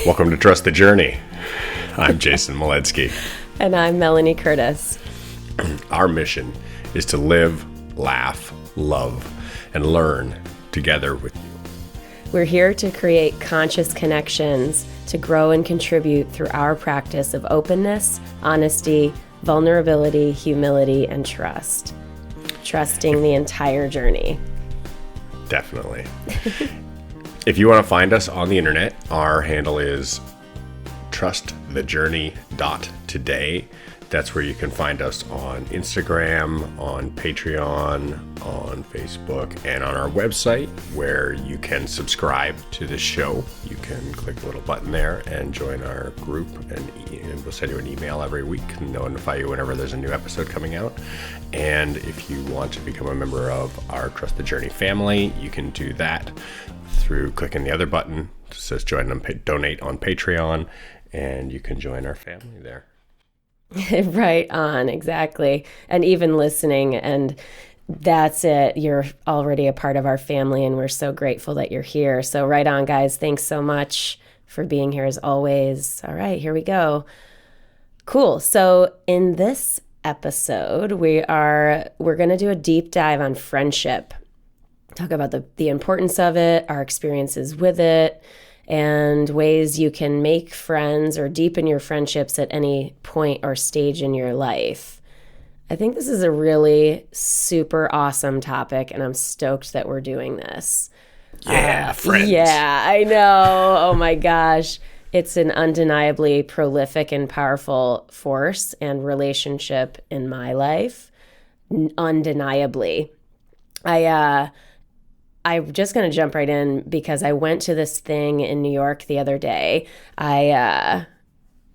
Welcome to Trust the Journey. I'm Jason Maletsky. And I'm Melanie Curtis. Our mission is to live, laugh, love, and learn together with you. We're here to create conscious connections to grow and contribute through our practice of openness, honesty, vulnerability, humility, and trust. Trusting the entire journey. Definitely. If you want to find us on the internet, our handle is trustthejourney.today. That's where you can find us on Instagram, on Patreon, on Facebook, and on our website, where you can subscribe to the show. You can click the little button there and join our group, and we'll send you an email every week and notify you whenever there's a new episode coming out. And if you want to become a member of our Trust the Journey family, you can do that through clicking the other button. It says donate on Patreon, and you can join our family there. Right on, exactly. And even listening, and that's it. You're already a part of our family, and we're so grateful that you're here. So right on, guys. Thanks so much for being here as always. All right, here we go. Cool. So in this episode, we're going to do a deep dive on friendship. Talk about the importance of it, our experiences with it, and ways you can make friends or deepen your friendships at any point or stage in your life. I think this is a really super awesome topic, and I'm stoked that we're doing this. Yeah, friends. Yeah, I know. Oh my gosh. It's an undeniably prolific and powerful force and relationship in my life. Undeniably. I'm just going to jump right in because I went to this thing in New York the other day. I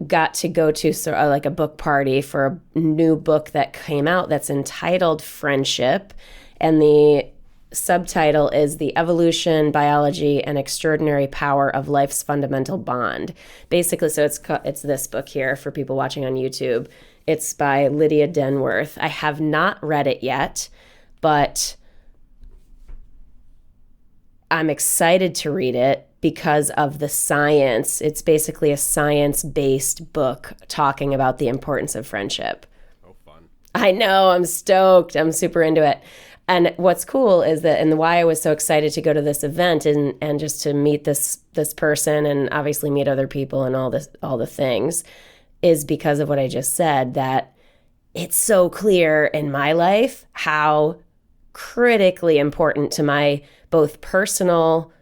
got to go to like a book party for a new book that came out that's entitled Friendship. And the subtitle is The Evolution, Biology, and Extraordinary Power of Life's Fundamental Bond. Basically, so it's this book here for people watching on YouTube. It's by Lydia Denworth. I have not read it yet, but I'm excited to read it because of the science. It's basically a science-based book talking about the importance of friendship. Oh, fun. I know, I'm stoked. I'm super into it. And what's cool is that, and why I was so excited to go to this event and just to meet this person and obviously meet other people and all the things, is because of what I just said, that it's so clear in my life how critically important to my both personal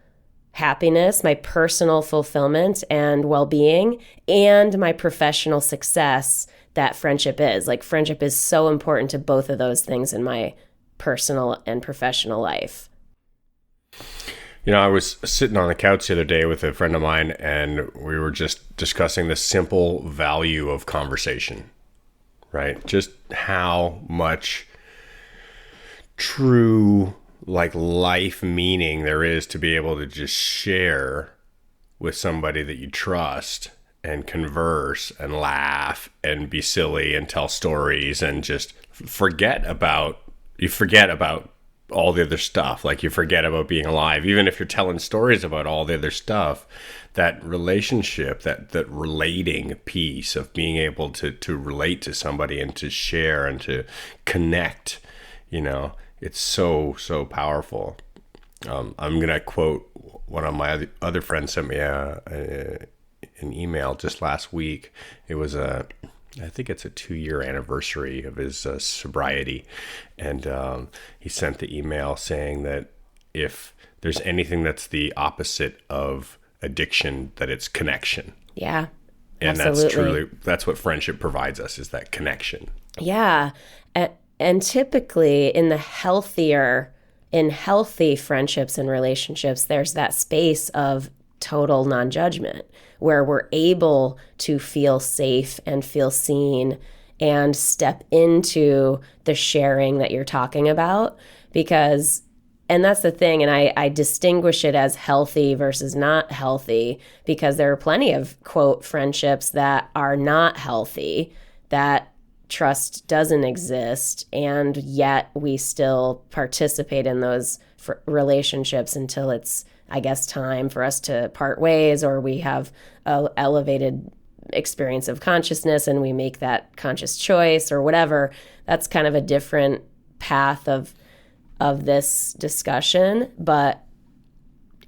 happiness, my personal fulfillment and well-being, and my professional success that friendship is. Like, friendship is so important to both of those things in my personal and professional life. You know, I was sitting on the couch the other day with a friend of mine, and we were just discussing the simple value of conversation, right? Just how much true life meaning there is to be able to just share with somebody that you trust and converse and laugh and be silly and tell stories and just forget about all the other stuff. Like, you forget about being alive. Even if you're telling stories about all the other stuff, that relationship, that relating piece of being able to relate to somebody and to share and to connect, it's so, so powerful. I'm going to quote one of my other friends sent me an email just last week. It was I think it's a 2-year anniversary of his sobriety. And he sent the email saying that if there's anything that's the opposite of addiction, that it's connection. Yeah, and absolutely. That's what friendship provides us, is that connection. Yeah. And typically in healthy friendships and relationships, there's that space of total non-judgment where we're able to feel safe and feel seen and step into the sharing that you're talking about. And that's the thing, and I distinguish it as healthy versus not healthy, because there are plenty of, quote, friendships that are not healthy, that trust doesn't exist, and yet we still participate in those relationships until it's, I guess, time for us to part ways, or we have a elevated experience of consciousness and we make that conscious choice or whatever. That's kind of a different path of this discussion. But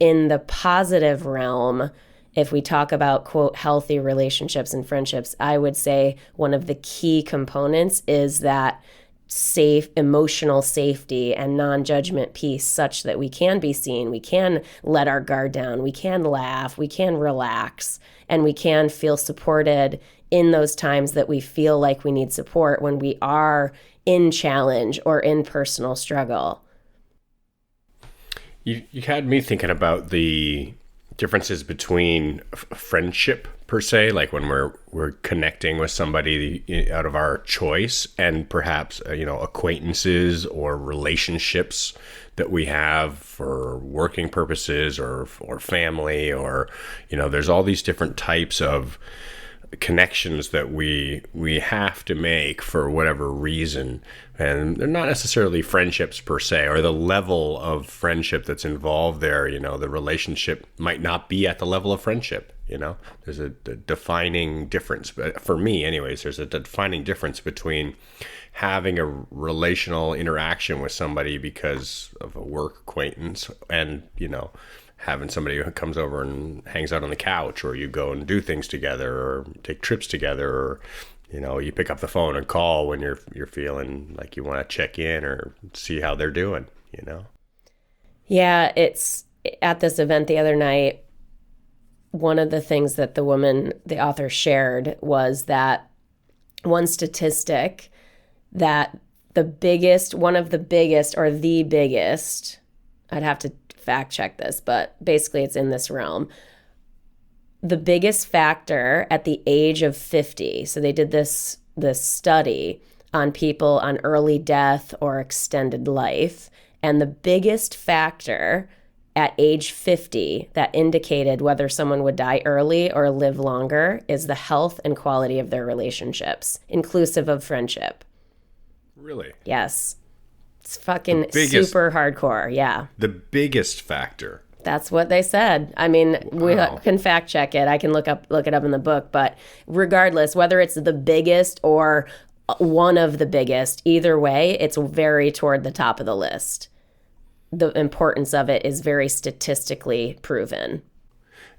in the positive realm, if we talk about, quote, healthy relationships and friendships, I would say one of the key components is that safe, emotional safety and non-judgment piece, such that we can be seen, we can let our guard down, we can laugh, we can relax, and we can feel supported in those times that we feel like we need support when we are in challenge or in personal struggle. You had me thinking about the differences between friendship per se, like when we're connecting with somebody out of our choice, and perhaps acquaintances or relationships that we have for working purposes or family, or there's all these different types of connections that we have to make for whatever reason, and they're not necessarily friendships per se, or the level of friendship that's involved there. The relationship might not be at the level of friendship. There's a defining difference, but for me anyways, there's a defining difference between having a relational interaction with somebody because of a work acquaintance and having somebody who comes over and hangs out on the couch, or you go and do things together or take trips together, or you pick up the phone and call when you're feeling like you want to check in or see how they're doing. Yeah, it's at this event the other night, one of the things that the author shared was that one statistic that one of the biggest, I'd have to fact check this, but basically it's in this realm. The biggest factor at the age of 50, so they did this study on people on early death or extended life, and the biggest factor at age 50 that indicated whether someone would die early or live longer is the health and quality of their relationships, inclusive of friendship. Really? Yes. It's fucking super hardcore. Yeah. The biggest factor. That's what they said. I mean, Wow. We can fact check it. I can look it up in the book. But regardless, whether it's the biggest or one of the biggest, either way, it's very toward the top of the list. The importance of it is very statistically proven.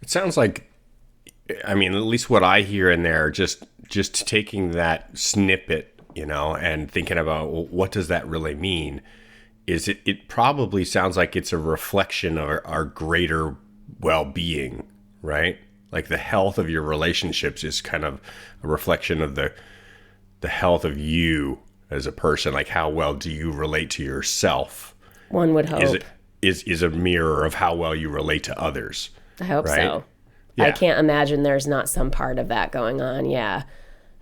It sounds like, at least what I hear in there, just taking that snippet, and thinking about, well, what does that really mean? Is it probably sounds like it's a reflection of our greater well-being, right? Like the health of your relationships is kind of a reflection of the health of you as a person. Like, how well do you relate to yourself? One would hope. Is a mirror of how well you relate to others. I hope right? so. Yeah. I can't imagine there's not some part of that going on. Yeah.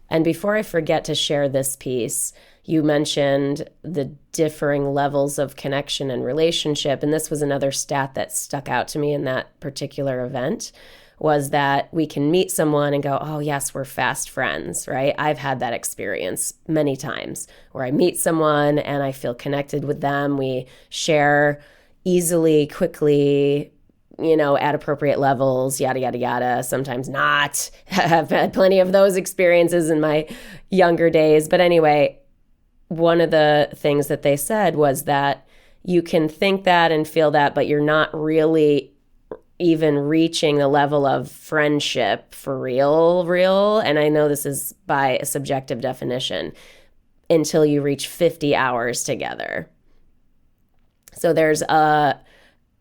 And before I forget to share this piece, you mentioned the differing levels of connection and relationship. And this was another stat that stuck out to me in that particular event, was that we can meet someone and go, oh, yes, we're fast friends, right? I've had that experience many times where I meet someone and I feel connected with them. We share easily, quickly, at appropriate levels, yada, yada, yada. Sometimes not. I've had plenty of those experiences in my younger days. But anyway, one of the things that they said was that you can think that and feel that, but you're not really even reaching the level of friendship for real. And I know this is by a subjective definition, until you reach 50 hours together. So there's a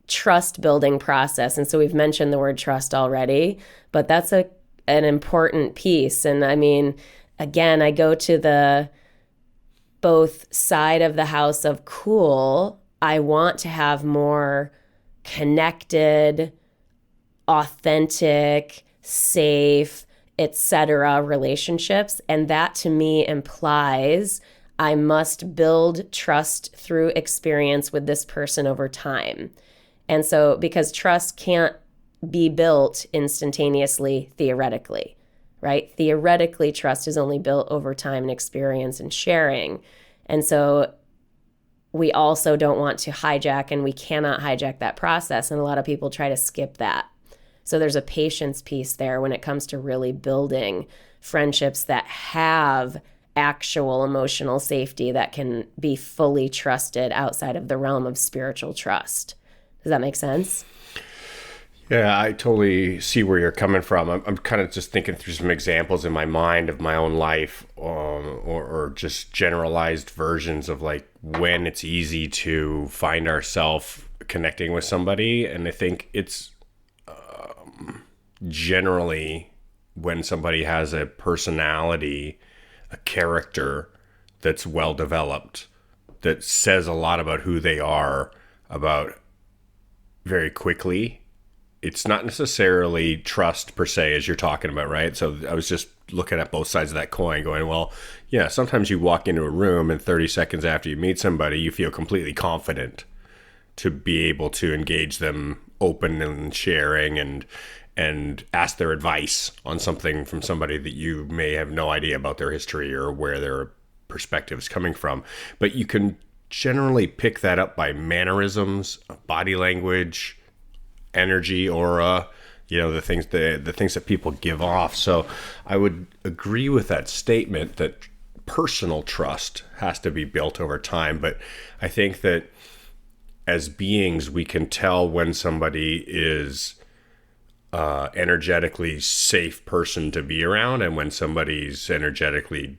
trust building process. And so we've mentioned the word trust already, but that's an important piece. And I mean, again, I go to the both side of the house of cool. I want to have more connected, authentic, safe, etc. relationships. And that to me implies I must build trust through experience with this person over time. And so, because trust can't be built instantaneously, theoretically, right? Theoretically, trust is only built over time and experience and sharing. And so we also don't want to hijack, and we cannot hijack that process. And a lot of people try to skip that. So there's a patience piece there when it comes to really building friendships that have actual emotional safety that can be fully trusted outside of the realm of spiritual trust. Does that make sense? Yeah, I totally see where you're coming from. I'm kind of just thinking through some examples in my mind of my own life, or just generalized versions of like when it's easy to find ourselves connecting with somebody. And I think it's generally when somebody has a personality, a character that's well developed, that says a lot about who they are, about very quickly. It's not necessarily trust per se, as you're talking about, right? So I was just looking at both sides of that coin going, well, yeah, sometimes you walk into a room and 30 seconds after you meet somebody, you feel completely confident to be able to engage them open and sharing and ask their advice on something from somebody that you may have no idea about their history or where their perspective is coming from. But you can generally pick that up by mannerisms, body language, energy, aura, the things that people give off. So I would agree with that statement that personal trust has to be built over time. But I think that as beings, we can tell when somebody is energetically safe person to be around and when somebody's energetically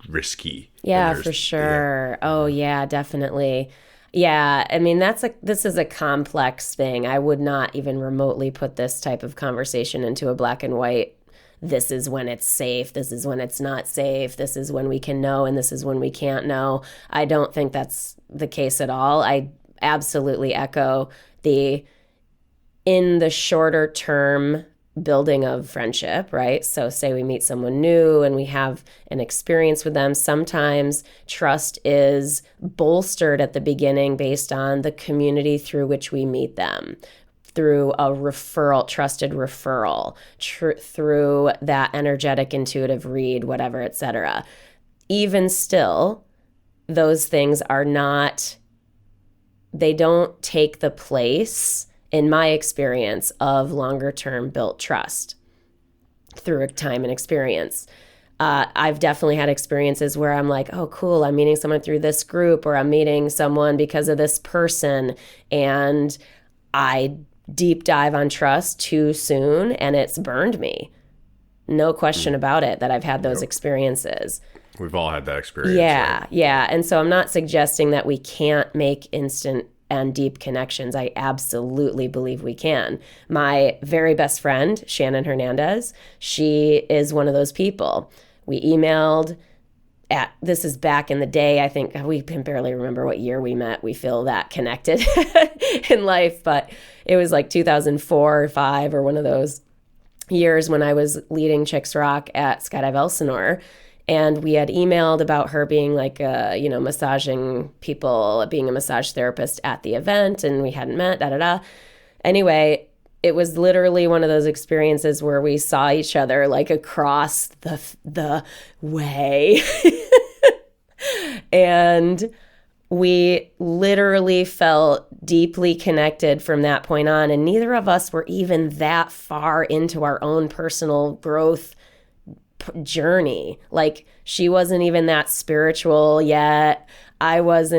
risky. Yeah, for sure. Yeah. Oh, yeah, definitely. Yeah, I mean, this is a complex thing. I would not even remotely put this type of conversation into a black and white. This is when it's safe. This is when it's not safe. This is when we can know, and this is when we can't know. I don't think that's the case at all. I absolutely echo in the shorter term building of friendship, right? So say we meet someone new and we have an experience with them. Sometimes trust is bolstered at the beginning based on the community through which we meet them, through a referral, trusted referral, through that energetic, intuitive read, whatever, etc. Even still, those things they don't take the place, in my experience, of longer term built trust through time and experience. I've definitely had experiences where I'm like, oh, cool, I'm meeting someone through this group, or I'm meeting someone because of this person, and I deep dive on trust too soon, and it's burned me. No question about it that I've had those experiences. We've all had that experience. Yeah, right? Yeah. And so I'm not suggesting that we can't make instant and deep connections. I absolutely believe we can. My very best friend, Shannon Hernandez, she is one of those people. We emailed this is back in the day. I think we can barely remember what year we met. We feel that connected in life, but it was like 2004 or 5 or one of those years when I was leading Chicks Rock at Skydive Elsinore. And we had emailed about her being like, massaging people, being a massage therapist at the event, and we hadn't met, Anyway, it was literally one of those experiences where we saw each other like across the way. And we literally felt deeply connected from that point on. And neither of us were even that far into our own personal growth journey. Like, she wasn't even that spiritual yet. I was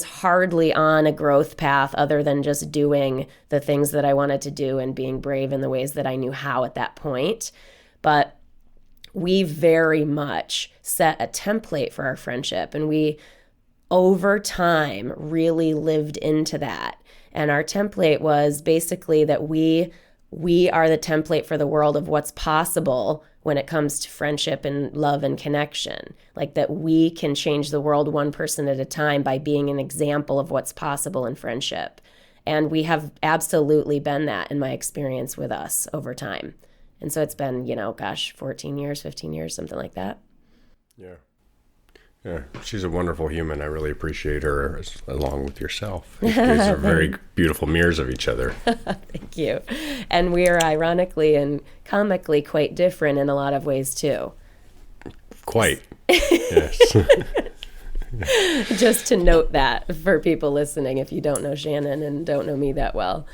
hardly on a growth path other than just doing the things that I wanted to do and being brave in the ways that I knew how at that point. But we very much set a template for our friendship, and we over time really lived into that. And our template was basically that we are the template for the world of what's possible when it comes to friendship and love and connection. Like, that we can change the world one person at a time by being an example of what's possible in friendship. And we have absolutely been that in my experience with us over time. And so it's been, 14 years, 15 years, something like that. Yeah. Yeah, she's a wonderful human. I really appreciate her, along with yourself. You guys are very beautiful mirrors of each other. Thank you. And we are ironically and comically quite different in a lot of ways too. Quite. Yes. Just to note that for people listening, if you don't know Shannon and don't know me that well.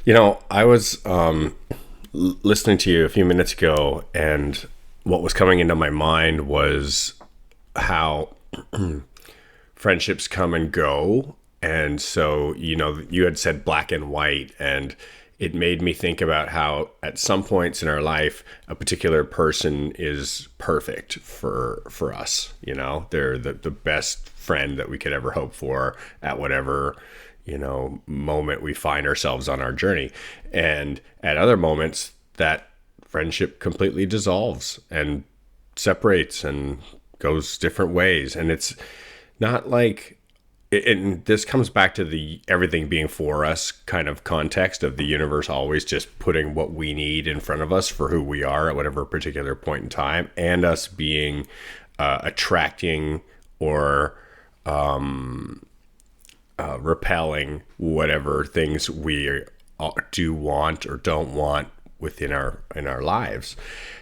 You know, I was listening to you a few minutes ago, and what was coming into my mind was how friendships come and go. And so, you know, you had said black and white, and it made me think about how at some points in our life, a particular person is perfect for us. You know, they're the best friend that we could ever hope for at whatever, you know, moment we find ourselves on our journey. And at other moments, that friendship completely dissolves and separates and goes different ways. And it's not like, and this comes back to the everything being for us kind of context of the universe always just putting what we need in front of us for who we are at whatever particular point in time, and us being attracting or repelling whatever things we do want or don't want within our lives.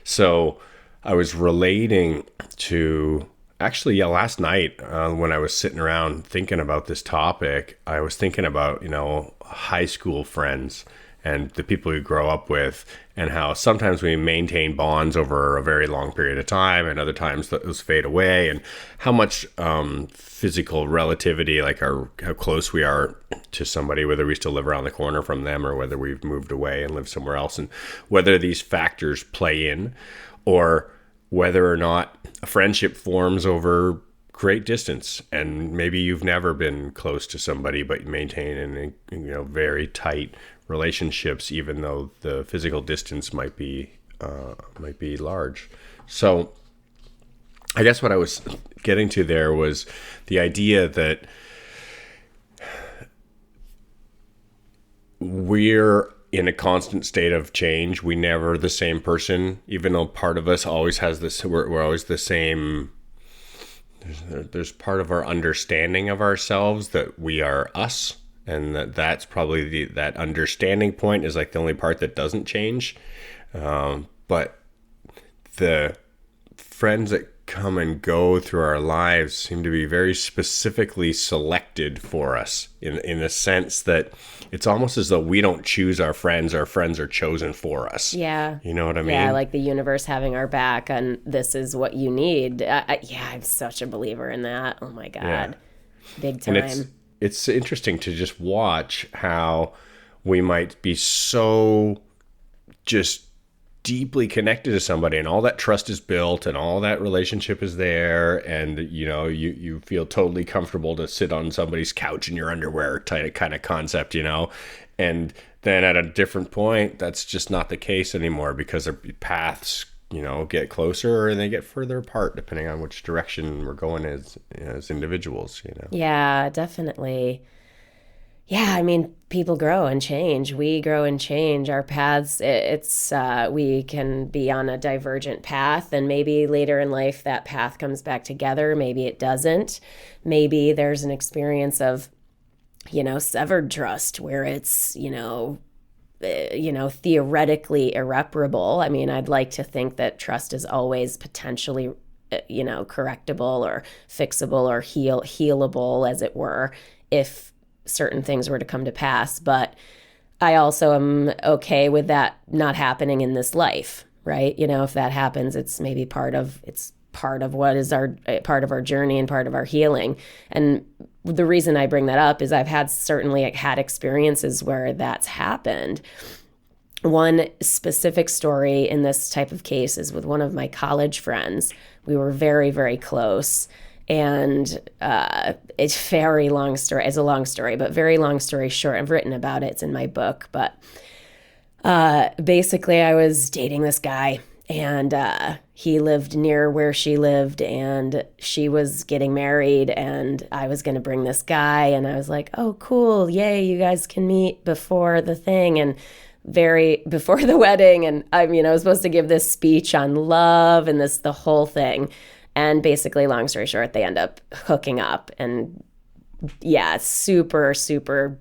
So I was relating to, actually, yeah, last night when I was sitting around thinking about this topic, I was thinking about, you know, high school friends and the people you grow up with, and how sometimes we maintain bonds over a very long period of time, and other times those fade away, and how much physical relativity, like how close we are to somebody, whether we still live around the corner from them or whether we've moved away and live somewhere else, and whether these factors play in, or whether or not a friendship forms over great distance, and maybe you've never been close to somebody but you maintain very tight relationships, even though the physical distance might be large. So I guess what I was getting to there was the idea that we're in a constant state of change. We never the same person, even though part of us always has this, we're always the same. There's part of our understanding of ourselves that we are us, and that's probably that understanding point is like the only part that doesn't change. But the friends that come and go through our lives seem to be very specifically selected for us, in the sense that it's almost as though we don't choose our friends are chosen for us. Yeah. You know what I mean? Yeah, like the universe having our back, and this is what you need. I'm such a believer in that. Oh my God. Yeah. Big time. And it's interesting to just watch how we might be so just deeply connected to somebody, and all that trust is built and all that relationship is there, and you know, you feel totally comfortable to sit on somebody's couch in your underwear kind of concept, you know. And then at a different point, that's just not the case anymore, because their paths, you know, get closer and they get further apart depending on which direction we're going as individuals, you know. Yeah, definitely. Yeah, I mean, people grow and change. We grow and change. Our paths, we can be on a divergent path, and maybe later in life that path comes back together. Maybe it doesn't. Maybe there's an experience of, you know, severed trust where it's, theoretically irreparable. I mean, I'd like to think that trust is always potentially, correctable or fixable or healable, as it were, if certain things were to come to pass. But I also am okay with that not happening in this life, right? You know, if that happens, it's maybe part of what is part of our journey and part of our healing. And the reason I bring that up is I've had experiences where that's happened. One specific story in this type of case is with one of my college friends. We were very, very close. And it's a very long story. It's a long story, but very long story short, I've written about it. It's in my book. But basically, I was dating this guy, and he lived near where she lived, and she was getting married, and I was going to bring this guy, and I was like, oh, cool. Yay, you guys can meet before the thing. And before the wedding. And I was supposed to give this speech on love and the whole thing. And basically, long story short, they end up hooking up. And yeah, super, super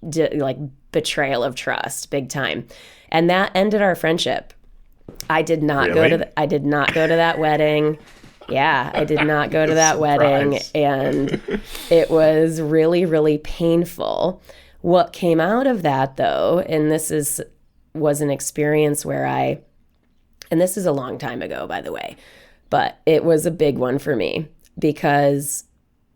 like betrayal of trust, big time. And that ended our friendship. I did not Really? I did not go to that wedding. Yeah, I did not go to that wedding, and it was really, really painful. What came out of that, though, and was an experience where and this is a long time ago, by the way, but it was a big one for me, because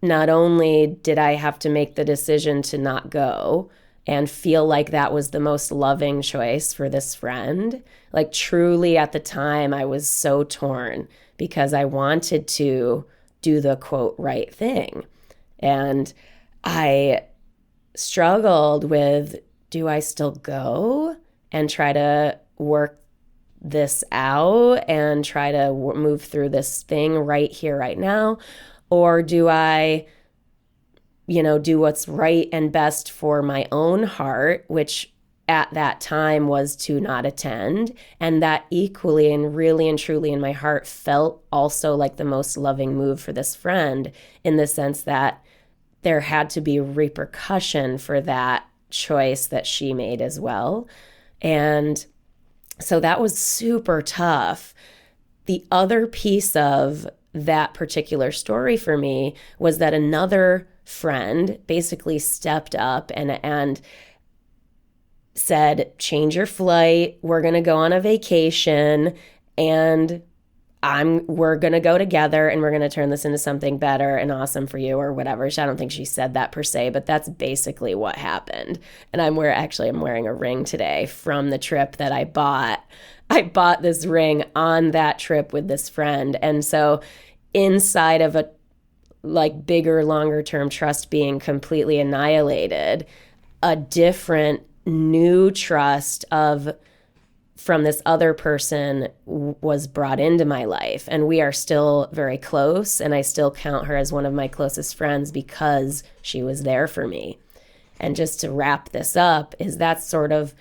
not only did I have to make the decision to not go and feel like that was the most loving choice for this friend, like truly at the time I was so torn because I wanted to do the quote right thing. And I struggled with, do I still go and try to work this out and try to move through this thing right here, right now? Or do I, do what's right and best for my own heart, which at that time was to not attend. And that equally and really and truly in my heart felt also like the most loving move for this friend, in the sense that there had to be repercussion for that choice that she made as well. And so that was super tough. The other piece of that particular story for me was that another friend basically stepped up and said, change your flight, we're going to go on a vacation, and we're going to go together, and we're going to turn this into something better and awesome for you, or whatever. I don't think she said that per se, but that's basically what happened. And I'm wearing a ring today from the trip that I bought. I bought this ring on that trip with this friend. And so inside of a like bigger, longer term trust being completely annihilated, a different new trust from this other person was brought into my life. And we are still very close, and I still count her as one of my closest friends because she was there for me. And just to wrap this up, is that sort of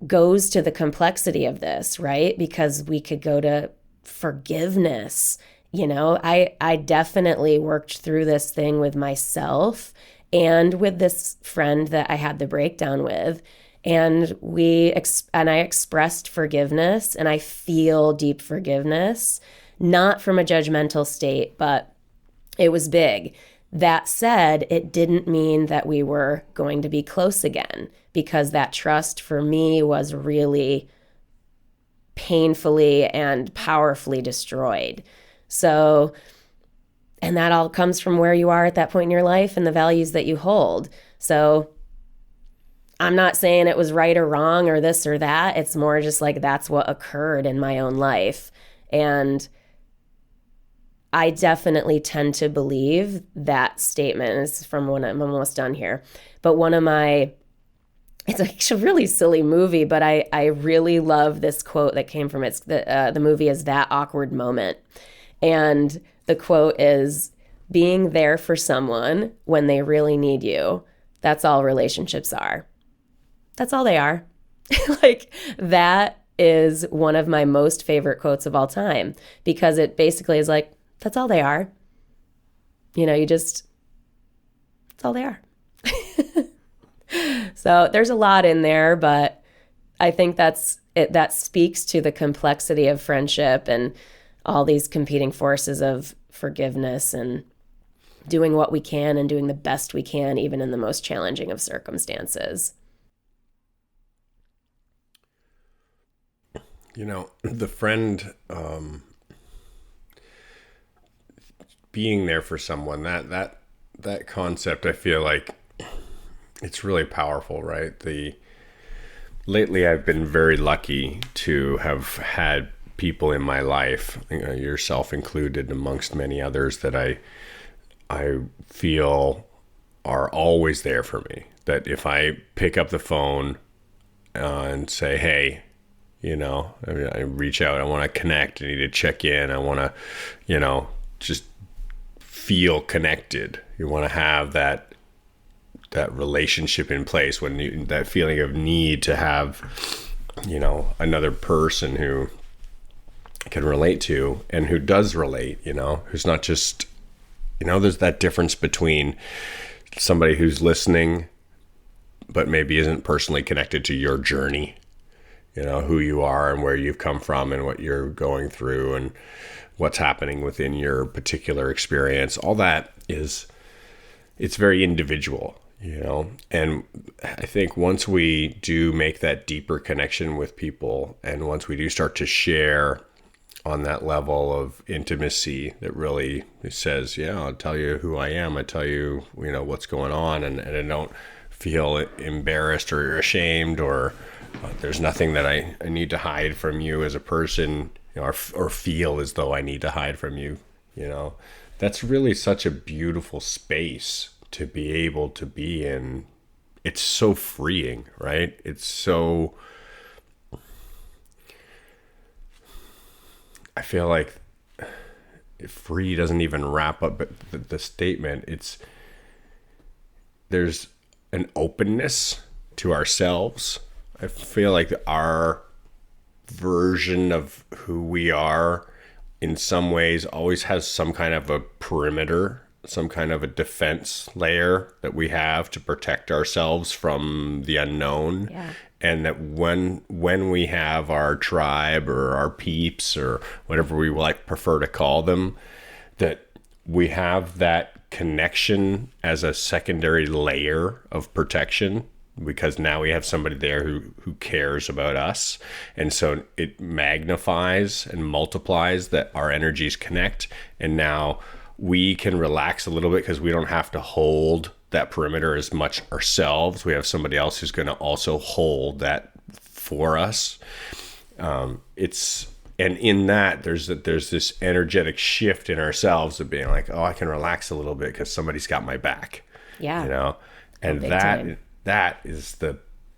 goes to the complexity of this, right? Because we could go to forgiveness. I definitely worked through this thing with myself and with this friend that I had the breakdown with. And I expressed forgiveness, and I feel deep forgiveness, not from a judgmental state, but it was big. That said, it didn't mean that we were going to be close again, because that trust for me was really painfully and powerfully destroyed. So, and that all comes from where you are at that point in your life and the values that you hold. So I'm not saying it was right or wrong or this or that. It's more just like that's what occurred in my own life. And I definitely tend to believe that statement. Is from when I'm almost done here. But it's actually a really silly movie, but I really love this quote that came from it. The movie is That Awkward Moment. And the quote is, being there for someone when they really need you. That's all relationships are. That's all they are. Like, that is one of my most favorite quotes of all time, because it basically is like, that's all they are. That's all they are. So there's a lot in there, but I think that speaks to the complexity of friendship and all these competing forces of forgiveness and doing what we can and doing the best we can, even in the most challenging of circumstances. The friend being there for someone, that concept, I feel like it's really powerful, right? Lately I've been very lucky to have had people in my life, yourself included, amongst many others, that I feel are always there for me. That if I pick up the phone and say, hey, I reach out, I want to connect, I need to check in, I want to, just feel connected. You want to have that relationship in place, that feeling of need to have, another person who can relate to, and who does relate, who's not just, there's that difference between somebody who's listening, but maybe isn't personally connected to your journey, who you are and where you've come from and what you're going through and what's happening within your particular experience. All that it's very individual, and I think once we do make that deeper connection with people, and once we do start to share on that level of intimacy that really says, yeah, I'll tell you who I am, I tell you, what's going on, and I don't feel embarrassed or ashamed, or there's nothing that I need to hide from you as a person, or feel as though I need to hide from you. That's really such a beautiful space to be able to be in. It's so freeing, right? It's so, I feel like free doesn't even wrap up the statement. There's an openness to ourselves. I feel like our version of who we are in some ways always has some kind of a perimeter, some kind of a defense layer that we have to protect ourselves from the unknown. Yeah. And that when we have our tribe or our peeps or whatever we prefer to call them, that we have that connection as a secondary layer of protection, because now we have somebody there who cares about us. And so it magnifies and multiplies that our energies connect. And now we can relax a little bit because we don't have to hold that perimeter as much ourselves. We have somebody else who's going to also hold that for us. And in that, there's this energetic shift in ourselves of being like, oh, I can relax a little bit because somebody's got my back. Yeah. And big time. that is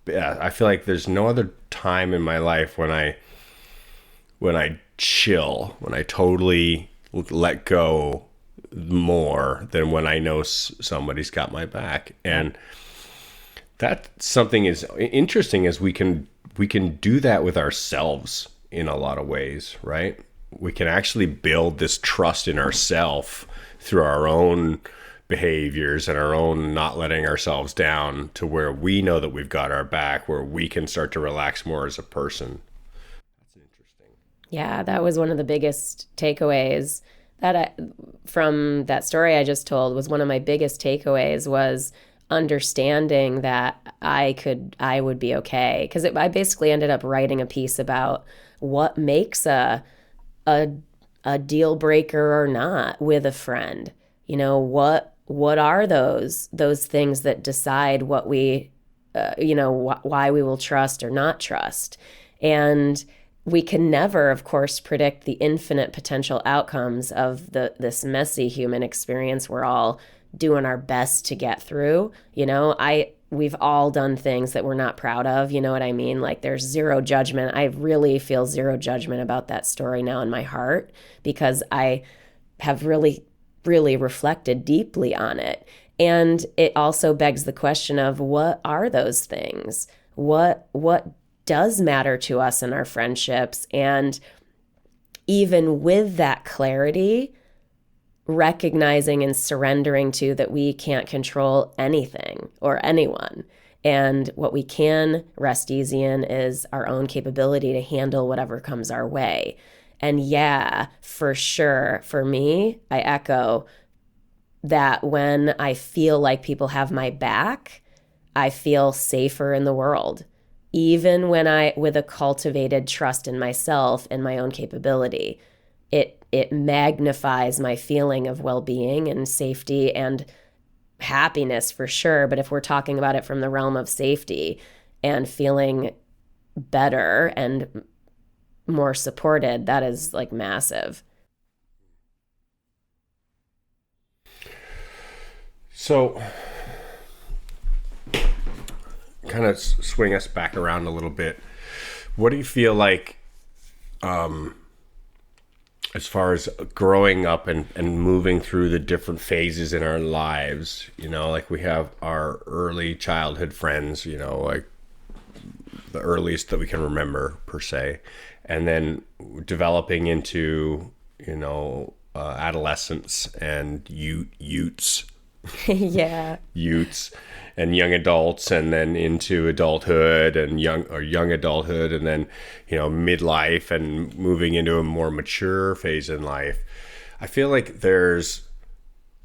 I feel like there's no other time in my life when I chill, when I totally let go more than when I know somebody's got my back. And that something is interesting, is we can do that with ourselves in a lot of ways, right? We can actually build this trust in ourselves through our own behaviors and our own not letting ourselves down, to where we know that we've got our back, where we can start to relax more as a person. That's interesting. Yeah, that was one of the biggest takeaways from that story I just told. Was one of my biggest takeaways was understanding that I would be okay, because I basically ended up writing a piece about what makes a deal breaker or not with a friend. What are those things that decide what we why we will trust or not trust. And we can never, of course, predict the infinite potential outcomes of this messy human experience we're all doing our best to get through. We've all done things that we're not proud of. You know what I mean? Like, there's zero judgment. I really feel zero judgment about that story now in my heart, because I have really, really reflected deeply on it. And it also begs the question of, what are those things? What does matter to us in our friendships? And even with that clarity, recognizing and surrendering to that we can't control anything or anyone. And what we can rest easy in is our own capability to handle whatever comes our way. And yeah, for sure, for me, I echo that when I feel like people have my back, I feel safer in the world. Even with a cultivated trust in myself and my own capability, it magnifies my feeling of well-being and safety and happiness, for sure. But if we're talking about it from the realm of safety and feeling better and more supported, that is like massive. So, kind of swing us back around a little bit. What do you feel like, as far as growing up and moving through the different phases in our lives? Like, we have our early childhood friends, like the earliest that we can remember, per se. and then developing into, adolescence and Yeah. youths and young adults, and then into adulthood and young adulthood, and then midlife and moving into a more mature phase in life. I feel like there's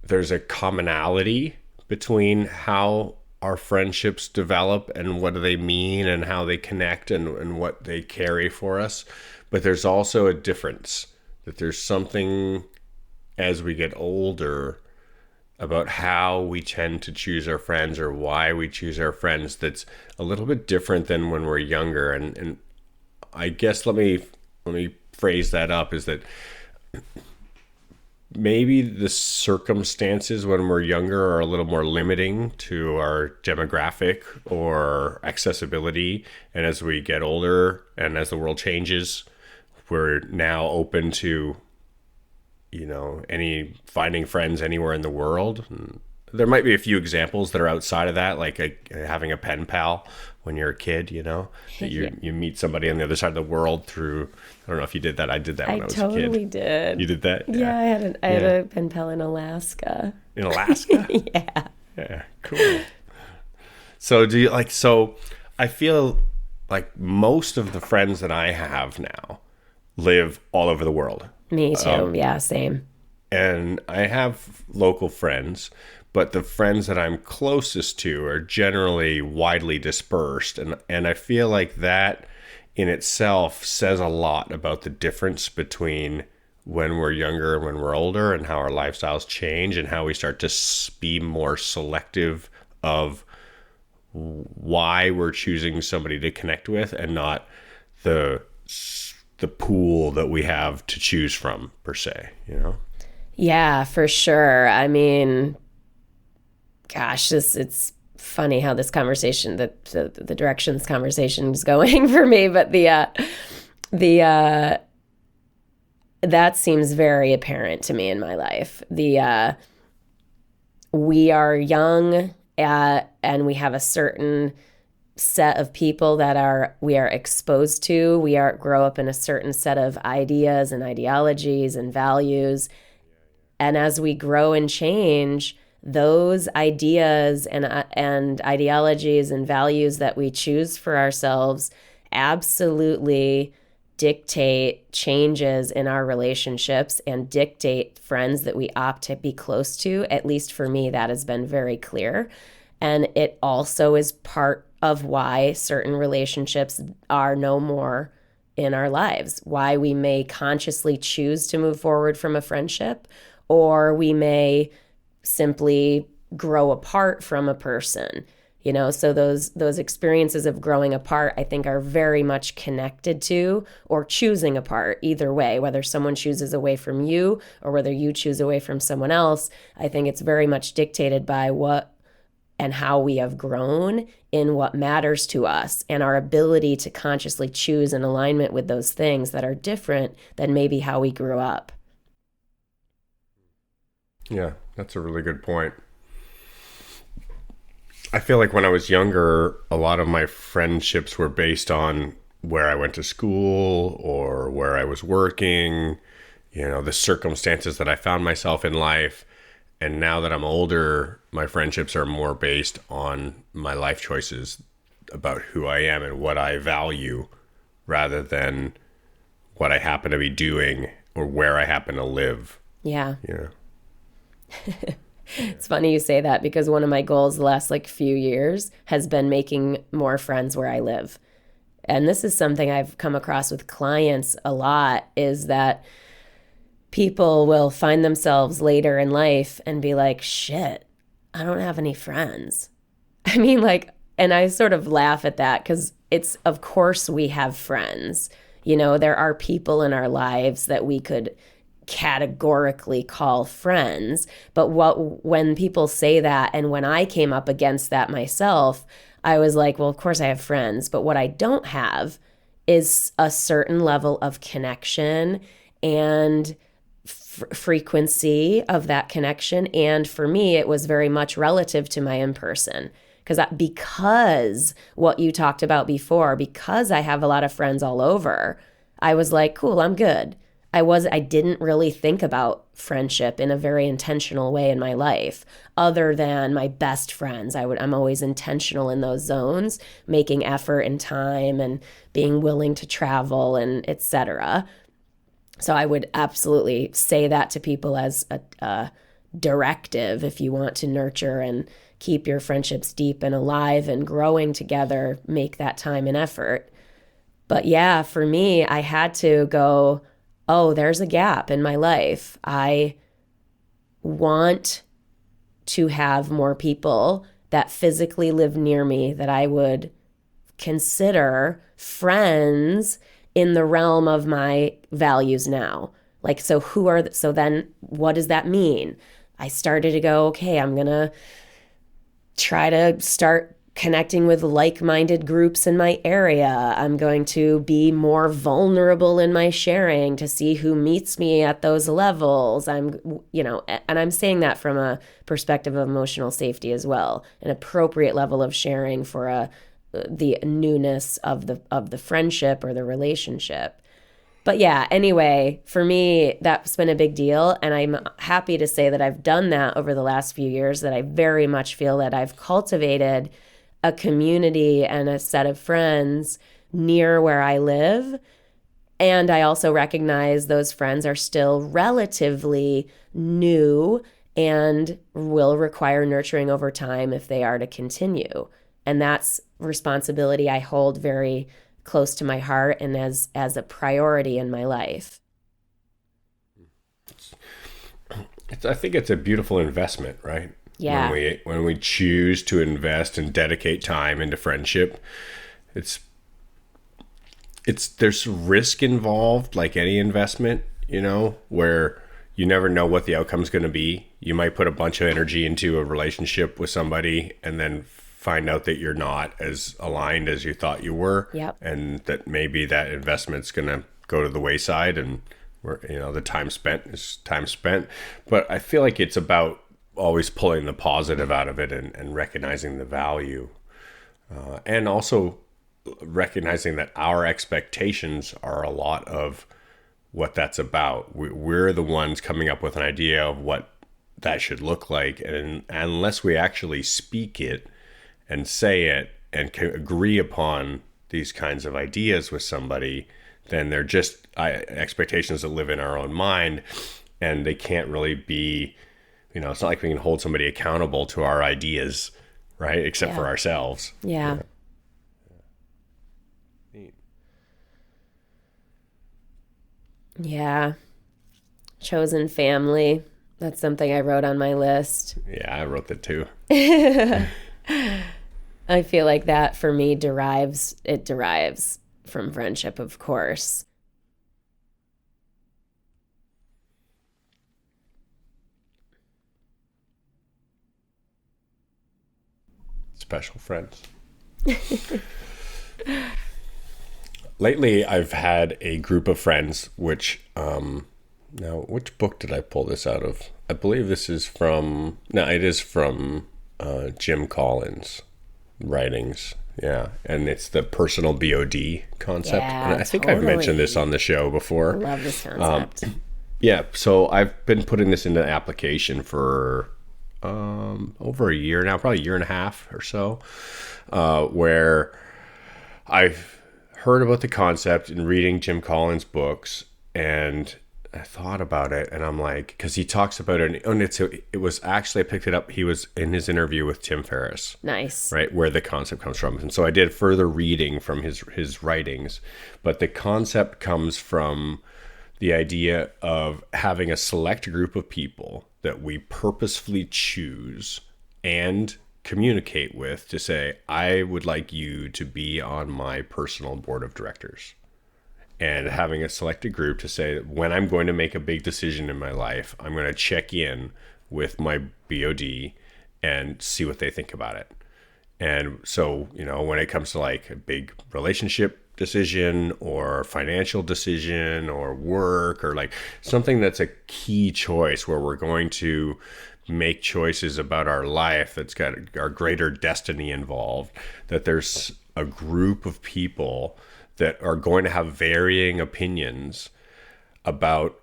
a commonality between how our friendships develop and what do they mean and how they connect and what they carry for us. But there's also a difference, that there's something as we get older about how we tend to choose our friends or why we choose our friends that's a little bit different than when we're younger. And I guess let me phrase that up, is that maybe the circumstances when we're younger are a little more limiting to our demographic or accessibility. And as we get older and as the world changes, we're now open to, finding friends anywhere in the world. And there might be a few examples that are outside of that, like having a pen pal when you're a kid, that you meet somebody on the other side of the world through, I don't know if you did that. I did that when I was a kid. I totally did. You did that? Yeah, I had a pen pal in Alaska. In Alaska? Yeah. Yeah, cool. So I feel like most of the friends that I have now live all over the world. Me too. Yeah, same. And I have local friends, but the friends that I'm closest to are generally widely dispersed. And I feel like that in itself says a lot about the difference between when we're younger and when we're older, and how our lifestyles change and how we start to be more selective of why we're choosing somebody to connect with, and not the pool that we have to choose from, per se, Yeah, for sure. I mean, gosh, it's funny how this conversation, the direction this conversation is going for me, but that seems very apparent to me in my life. We are young, and we have a certain set of people that we are exposed to. We grow up in a certain set of ideas and ideologies and values. And as we grow and change, those ideas and ideologies and values that we choose for ourselves absolutely dictate changes in our relationships and dictate friends that we opt to be close to. At least for me, that has been very clear. And it also is part of why certain relationships are no more in our lives, why we may consciously choose to move forward from a friendship, or we may simply grow apart from a person. So those experiences of growing apart, I think, are very much connected to, or choosing apart, either way, whether someone chooses away from you or whether you choose away from someone else. I think it's very much dictated by what and how we have grown in what matters to us, and our ability to consciously choose in alignment with those things that are different than maybe how we grew up. Yeah, that's a really good point. I feel like when I was younger, a lot of my friendships were based on where I went to school or where I was working, the circumstances that I found myself in life. And now that I'm older, my friendships are more based on my life choices about who I am and what I value, rather than what I happen to be doing or where I happen to live. Yeah. It's funny you say that, because one of my goals the last few years has been making more friends where I live. And this is something I've come across with clients a lot, is that people will find themselves later in life and be like, shit, I don't have any friends. I mean, and I sort of laugh at that, because it's, of course we have friends. There are people in our lives that we could categorically call friends. But when people say that, and when I came up against that myself, I was like, well, of course I have friends, but what I don't have is a certain level of connection and frequency of that connection. And for me, it was very much relative to my in-person. Because what you talked about before, because I have a lot of friends all over, I was like, cool, I'm good. I didn't really think about friendship in a very intentional way in my life other than my best friends. I'm always intentional in those zones, making effort and time and being willing to travel and etc. So I would absolutely say that to people as a directive if you want to nurture and keep your friendships deep and alive and growing together, make that time and effort. But yeah, for me, I had to go, oh, there's a gap in my life. I want to have more people that physically live near me that I would consider friends in the realm of my values now. Like, so so then what does that mean? I started to go, okay, I'm going to try to start connecting with like-minded groups in my area. I'm going to be more vulnerable in my sharing to see who meets me at those levels. And I'm saying that from a perspective of emotional safety as well, an appropriate level of sharing for the newness of the friendship or the relationship. But yeah, anyway, for me, that's been a big deal. And I'm happy to say that I've done that over the last few years, that I very much feel that I've cultivated a community and a set of friends near where I live. And I also recognize those friends are still relatively new and will require nurturing over time if they are to continue. And that's responsibility I hold very close to my heart and as a priority in my life. I think it's a beautiful investment, right? Yeah. When we choose to invest and dedicate time into friendship, it's there's risk involved, like any investment, where you never know what the outcome's going to be. You might put a bunch of energy into a relationship with somebody and then find out that you're not as aligned as you thought you were. Yep. And that maybe that investment's going to go to the wayside, and where, the time spent is time spent. But I feel like it's about always pulling the positive out of it and recognizing the value. And also recognizing that our expectations are a lot of what that's about. We're the ones coming up with an idea of what that should look like. And unless we actually speak it and say it and can agree upon these kinds of ideas with somebody, then they're just expectations that live in our own mind, and they can't really be, it's not like we can hold somebody accountable to our ideas, right? Except for ourselves. Yeah. Yeah. Chosen family. That's something I wrote on my list. Yeah, I wrote that too. I feel like that for me derives from friendship, of course. Special friends. Lately, I've had a group of friends, which, now, which book did I pull this out of? I believe this is from, no, it is from Jim Collins' writings. Yeah, and it's the personal BOD concept. Yeah, and I think I've mentioned this on the show before. I love this concept. Yeah, so I've been putting this into application for over a year now, probably a year and a half or so, where I've heard about the concept and reading Jim Collins' books, and I thought about it, and I'm like, because he talks about it, and it was actually, I picked it up, he was in his interview with Tim Ferriss. Nice. Right, where the concept comes from. And so I did further reading from his writings, but the concept comes from the idea of having a select group of people that we purposefully choose and communicate with to say, I would like you to be on my personal board of directors. And having a selected group to say that when I'm going to make a big decision in my life, I'm going to check in with my BOD and see what they think about it. And so, when it comes to like a big relationship decision or financial decision or work or like something that's a key choice where we're going to make choices about our life that's got our greater destiny involved, that there's a group of people that are going to have varying opinions about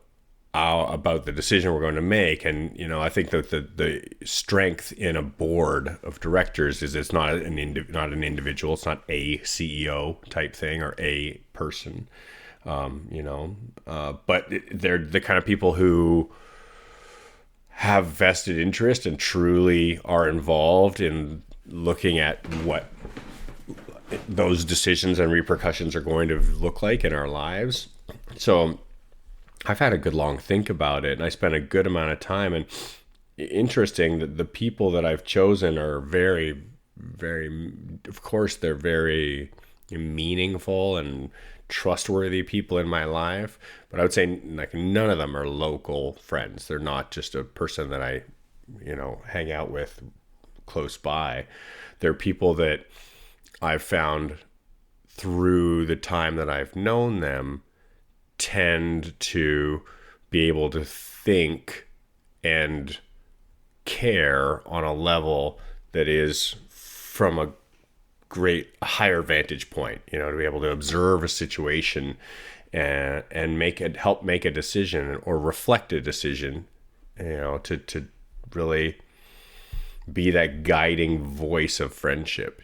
the decision we're going to make. And I think that the strength in a board of directors is it's not an individual. It's not a CEO type thing or a person. But they're the kind of people who have vested interest and truly are involved in looking at what those decisions and repercussions are going to look like in our lives. So I've had a good long think about it, and I spent a good amount of time. And interesting that the people that I've chosen are very, very, of course, they're very meaningful and trustworthy people in my life. But I would say like none of them are local friends. They're not just a person that I, hang out with close by. They're people that I've found through the time that I've known them tend to be able to think and care on a level that is from a higher vantage point, to be able to observe a situation and help make a decision or reflect a decision, to really be that guiding voice of friendship,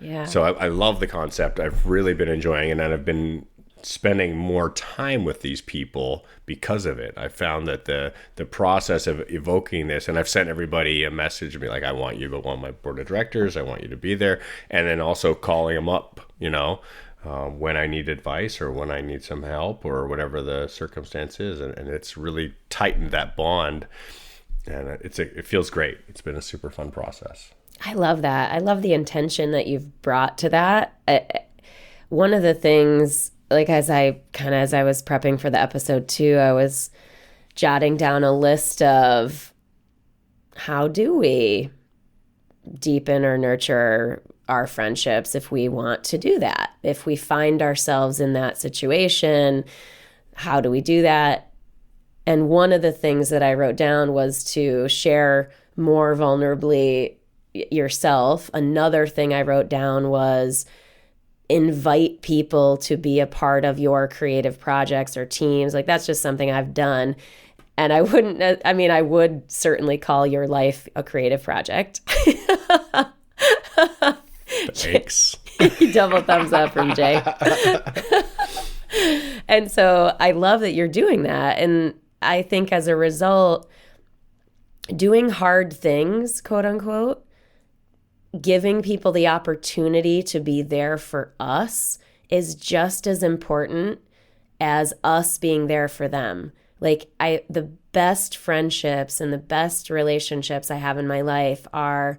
Yeah. So I love the concept. I've really been enjoying it, and I've been spending more time with these people because of it. I found that the process of evoking this, and I've sent everybody a message and be like, I want you to go on my board of directors. I want you to be there. And then also calling them up, when I need advice or when I need some help or whatever the circumstance is. And it's really tightened that bond. And it feels great. It's been a super fun process. I love that. I love the intention that you've brought to that. One of the things, like as I was prepping for the episode too, I was jotting down a list of how do we deepen or nurture our friendships if we want to do that. If we find ourselves in that situation, how do we do that? And one of the things that I wrote down was to share more vulnerably yourself. Another thing I wrote down was invite people to be a part of your creative projects or teams. Like that's just something I've done. And I would certainly call your life a creative project. Thanks. Double thumbs up from Jay. And so I love that you're doing that. And I think as a result, doing hard things, quote unquote, giving people the opportunity to be there for us is just as important as us being there for them. Like the best friendships and the best relationships I have in my life are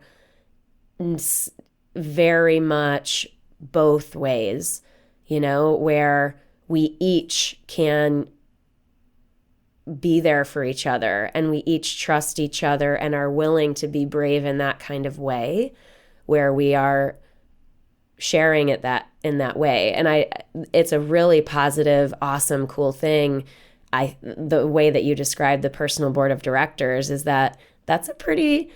very much both ways, where we each can be there for each other and we each trust each other and are willing to be brave in that kind of way, where we are sharing it in that way. And it's a really positive, awesome, cool thing. The way that you described the personal board of directors is that's a pretty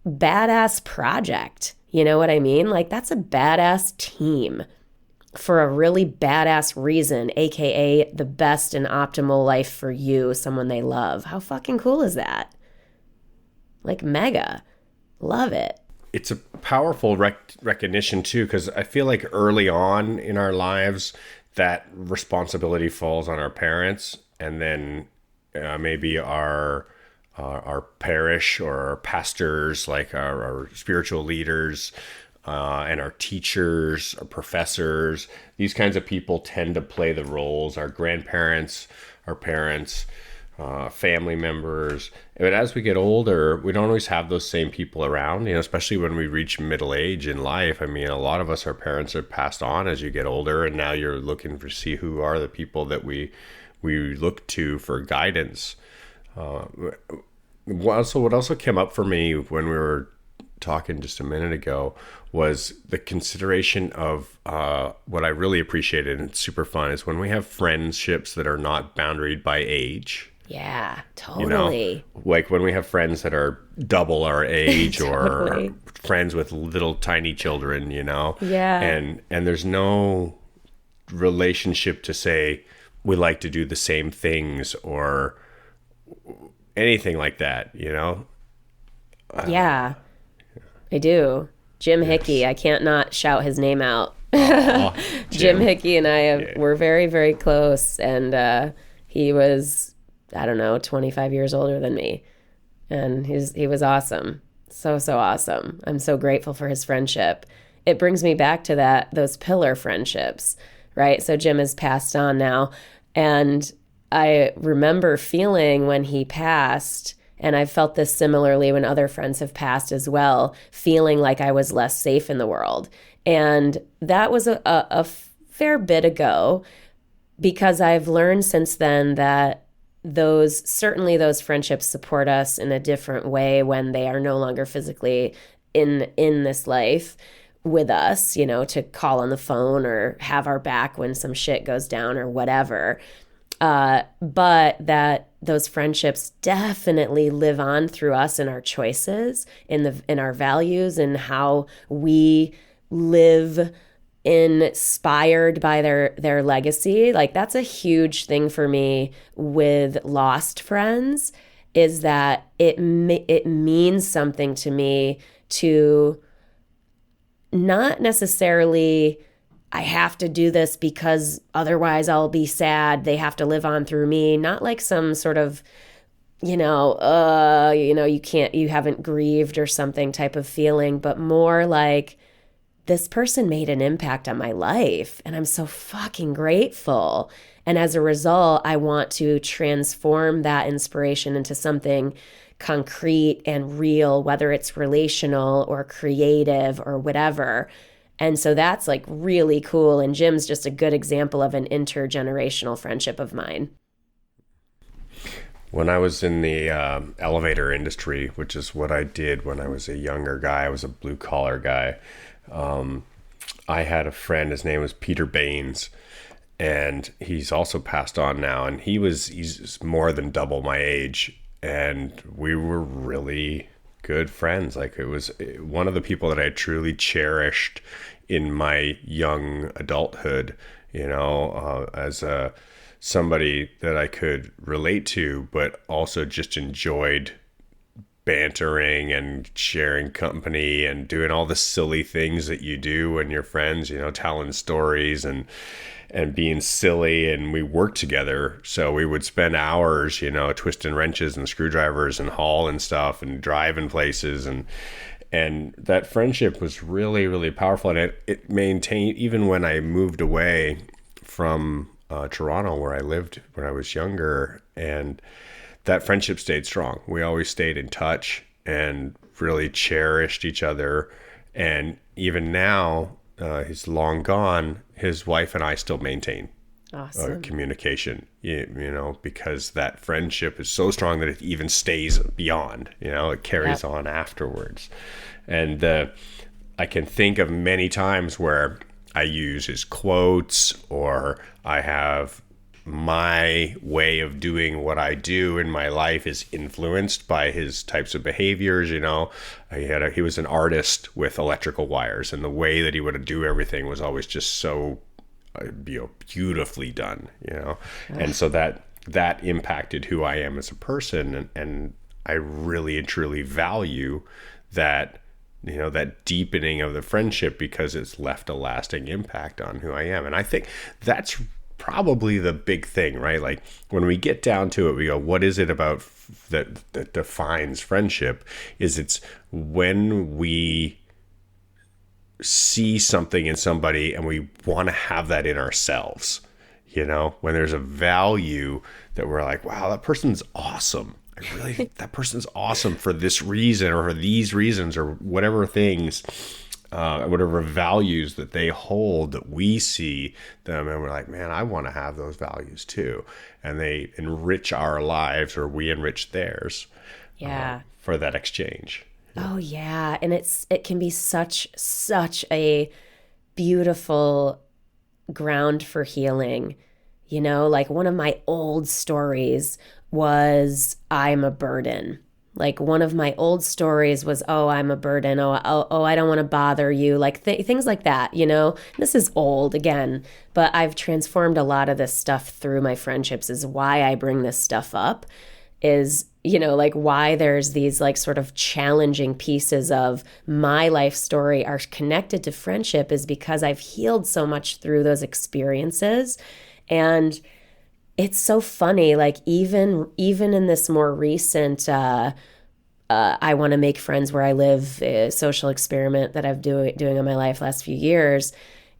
badass project. You know what I mean? Like that's a badass team for a really badass reason, AKA the best and optimal life for you, someone they love. How fucking cool is that? Like mega. Love it. It's a powerful recognition too, because I feel like early on in our lives, that responsibility falls on our parents, and then maybe our parish or our pastors, like our spiritual leaders, and our teachers, our professors. These kinds of people tend to play the roles. Our grandparents, our parents, family members. But as we get older, we don't always have those same people around, especially when we reach middle age in life. I mean, a lot of us, our parents are passed on as you get older, and now you're looking to see who are the people that we look to for guidance. What also came up for me when we were talking just a minute ago was the consideration of what I really appreciated and it's super fun is when we have friendships that are not boundaried by age. Yeah, totally. Like when we have friends that are double our age Totally. or friends with little tiny children, Yeah. and there's no relationship to say we like to do the same things or anything like that, you know? Yeah, I do. Jim Hickey, Yes. I can't not shout his name out. Aw, Jim Jim. Hickey and I Yeah. were very, very close, and he was, I don't know, 25 years older than me, and he was awesome, so so awesome. I'm so grateful for his friendship. It brings me back to those pillar friendships, right? So Jim has passed on now, and I remember feeling when he passed. And I've felt this similarly when other friends have passed as well, feeling like I was less safe in the world. And that was a fair bit ago because I've learned since then that certainly those friendships support us in a different way when they are no longer physically in this life with us, to call on the phone or have our back when some shit goes down or whatever. But that those friendships definitely live on through us and our choices, in our values and how we live inspired by their legacy. Like that's a huge thing for me with lost friends, is that it means something to me to not necessarily I have to do this because otherwise I'll be sad. They have to live on through me. Not like some sort of, you haven't grieved or something type of feeling, but more like this person made an impact on my life and I'm so fucking grateful. And as a result, I want to transform that inspiration into something concrete and real, whether it's relational or creative or whatever. And so that's like really cool. And Jim's just a good example of an intergenerational friendship of mine. When I was in the elevator industry, which is what I did when I was a younger guy, I was a blue collar guy. I had a friend, his name was Peter Baines, and he's also passed on now. And he's more than double my age. And we were really good friends. Like it was one of the people that I truly cherished in my young adulthood, as somebody that I could relate to, but also just enjoyed bantering and sharing company and doing all the silly things that you do when you're friends, telling stories and being silly. And we worked together, so we would spend hours, twisting wrenches and screwdrivers and hauling stuff and driving places, and that friendship was really, really powerful. And it maintained even when I moved away from Toronto, where I lived when I was younger, and that friendship stayed strong. We always stayed in touch and really cherished each other. And even now, he's long gone, his wife and I still maintain Awesome. communication, because that friendship is so strong that it even stays beyond, it carries Yep. on afterwards. And I can think of many times where I use his quotes, or I have my way of doing what I do in my life is influenced by his types of behaviors. He was an artist with electrical wires, and the way that he would do everything was always just so beautifully done. And so that impacted who I am as a person, and I really and truly value that, that deepening of the friendship, because it's left a lasting impact on who I am. And I think that's probably the big thing, right? Like when we get down to it, we go, what is it about that defines friendship? It's when we see something in somebody and we want to have that in ourselves, when there's a value that we're like, wow, that person's awesome. That person's awesome for this reason or for these reasons or whatever things, whatever values that they hold, that we see them and we're like, man, I want to have those values too. And they enrich our lives, or we enrich theirs, Yeah. for that exchange. Oh yeah, and it can be such a beautiful ground for healing. Like one of my old stories was I'm a burden, Like one of my old stories was, oh, I'm a burden. Oh, I don't want to bother you. Like things like that, you know? This is old again, but I've transformed a lot of this stuff through my friendships is why I bring this stuff up is, you know, like why there's these like sort of challenging pieces of my life story are connected to friendship is because I've healed so much through those experiences. And it's so funny, like even in this more recent I want to make friends where I live social experiment that I've doing in my life last few years,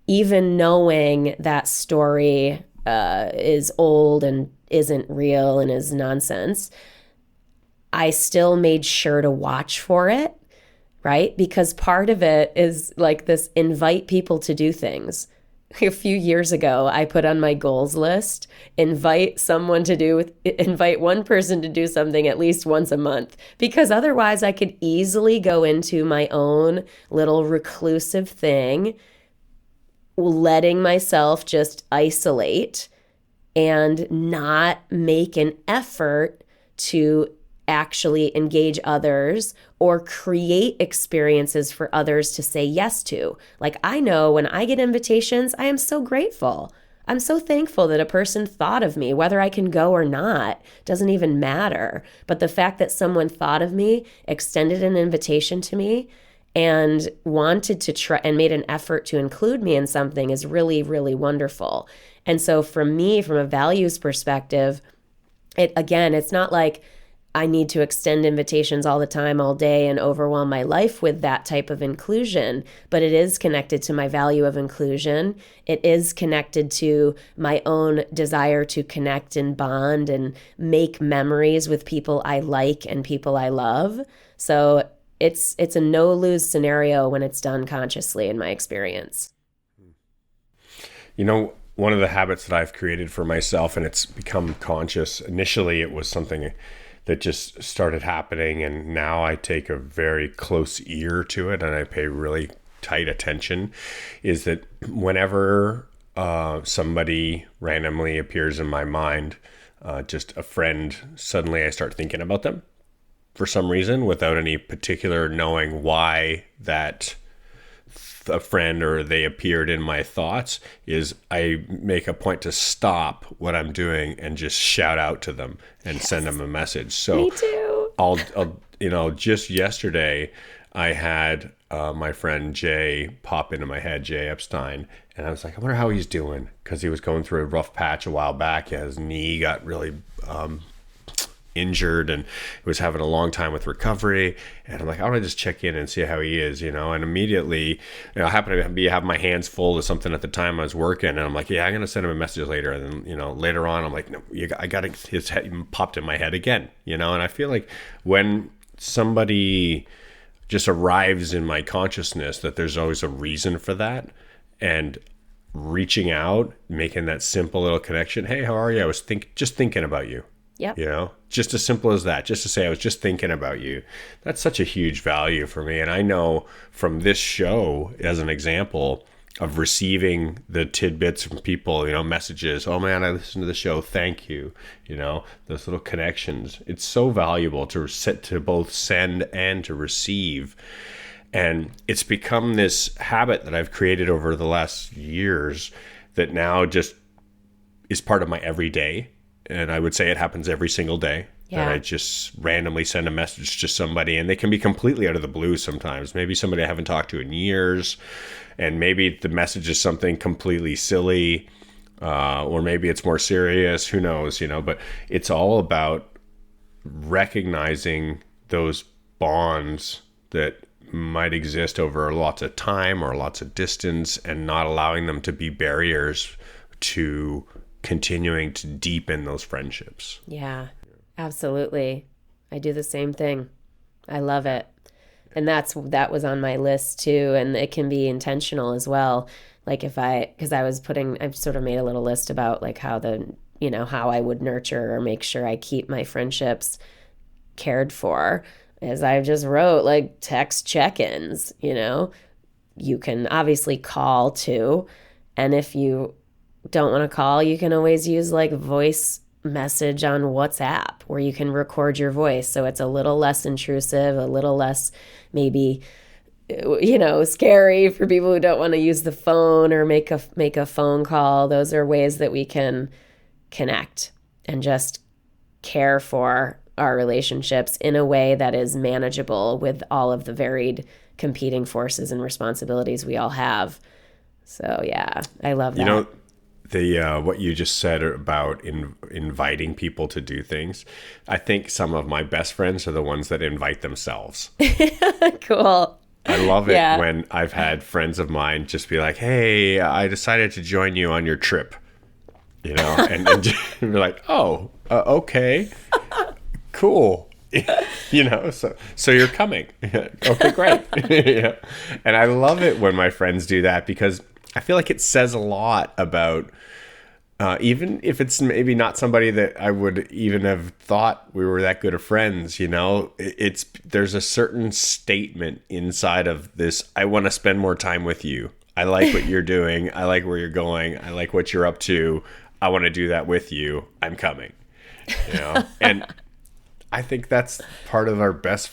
even knowing that story is old and isn't real and is nonsense, I still made sure to watch for it, right? Because part of it is like this invite people to do things. A few years ago, I put on my goals list, invite one person to do something at least once a month, because otherwise I could easily go into my own little reclusive thing, letting myself just isolate and not make an effort to actually engage others or create experiences for others to say yes to. Like I know when I get invitations, I am so grateful. I'm so thankful that a person thought of me, whether I can go or not, doesn't even matter. But the fact that someone thought of me, extended an invitation to me, and wanted to try and made an effort to include me in something is really, really wonderful. And so for me, from a values perspective, it's not like I need to extend invitations all the time, all day, and overwhelm my life with that type of inclusion. But it is connected to my value of inclusion. It is connected to my own desire to connect and bond and make memories with people I like and people I love. So it's a no-lose scenario when it's done consciously, in my experience. You know, one of the habits that I've created for myself, and it's become conscious, initially it was something that just started happening, and now I take a very close ear to it and I pay really tight attention, is that whenever somebody randomly appears in my mind, just a friend, suddenly I start thinking about them for some reason without any particular knowing why that a friend or they appeared in my thoughts, is I make a point to stop what I'm doing and just shout out to them and send them a message. So Me too. I'll just yesterday I had my friend Jay pop into my head, Jay Epstein, and I was like, I wonder how he's doing, because he was going through a rough patch a while back. His knee got really injured and was having a long time with recovery, and I'm like, I want to just check in and see how he is, you know. And immediately, I happen to have my hands full of something at the time I was working, and I'm like, yeah, I'm gonna send him a message later. And then, later on, I'm like, no, I got his head popped in my head again, and I feel like when somebody just arrives in my consciousness, that there's always a reason for that, and reaching out, making that simple little connection. Hey, how are you? I was just thinking about you. Yep. Just as simple as that, just to say I was just thinking about you. That's such a huge value for me. And I know from this show, as an example of receiving the tidbits from people, messages, oh man, I listened to the show, thank you, those little connections. It's so valuable to both send and to receive. And it's become this habit that I've created over the last years that now just is part of my everyday. And I would say it happens every single day. Yeah. That I just randomly send a message to somebody, and they can be completely out of the blue sometimes. Maybe somebody I haven't talked to in years, and maybe the message is something completely silly, or maybe it's more serious. Who knows, But it's all about recognizing those bonds that might exist over lots of time or lots of distance, and not allowing them to be barriers to continuing to deepen those friendships. Yeah, absolutely. I do the same thing. I love it. And that was on my list too. And it can be intentional as well. Like because I've sort of made a little list about like how how I would nurture or make sure I keep my friendships cared for, as I just wrote, like text check-ins, you can obviously call too. And if you don't want to call, you can always use like voice message on WhatsApp, where you can record your voice. So it's a little less intrusive, a little less maybe, scary for people who don't want to use the phone or make a phone call. Those are ways that we can connect and just care for our relationships in a way that is manageable with all of the varied competing forces and responsibilities we all have. So yeah, I love that. The what you just said about inviting people to do things, I think some of my best friends are the ones that invite themselves. Cool. I love it when I've had friends of mine just be like, "Hey, I decided to join you on your trip," and be like, "Oh, okay, cool." So you're coming. Okay, great. And I love it when my friends do that, because I feel like it says a lot about, even if it's maybe not somebody that I would even have thought we were that good of friends, there's a certain statement inside of this. I want to spend more time with you. I like what you're doing. I like where you're going. I like what you're up to. I want to do that with you. I'm coming. And I think that's part of our best,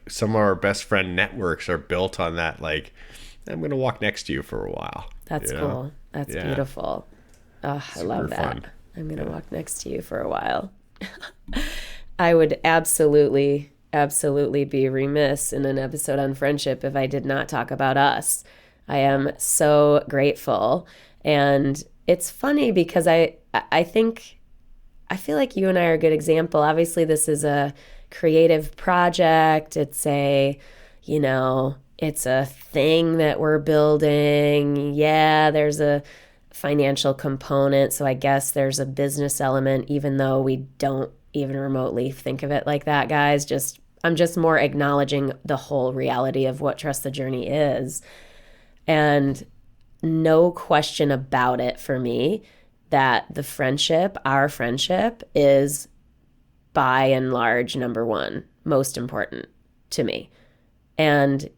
some of our best friend networks are built on that. Like, I'm going to walk next to you for a while. That's cool. That's beautiful. Oh, I love that. Fun. I'm going to walk next to you for a while. I would absolutely be remiss in an episode on friendship if I did not talk about us. I am so grateful. And it's funny because I feel like you and I are a good example. Obviously, this is a creative project. It's it's a thing that we're building. Yeah, there's a financial component. So I guess there's a business element, even though we don't even remotely think of it like that, guys. I'm just more acknowledging the whole reality of what Trust the Journey is. And no question about it for me that our friendship is by and large number one, most important to me. And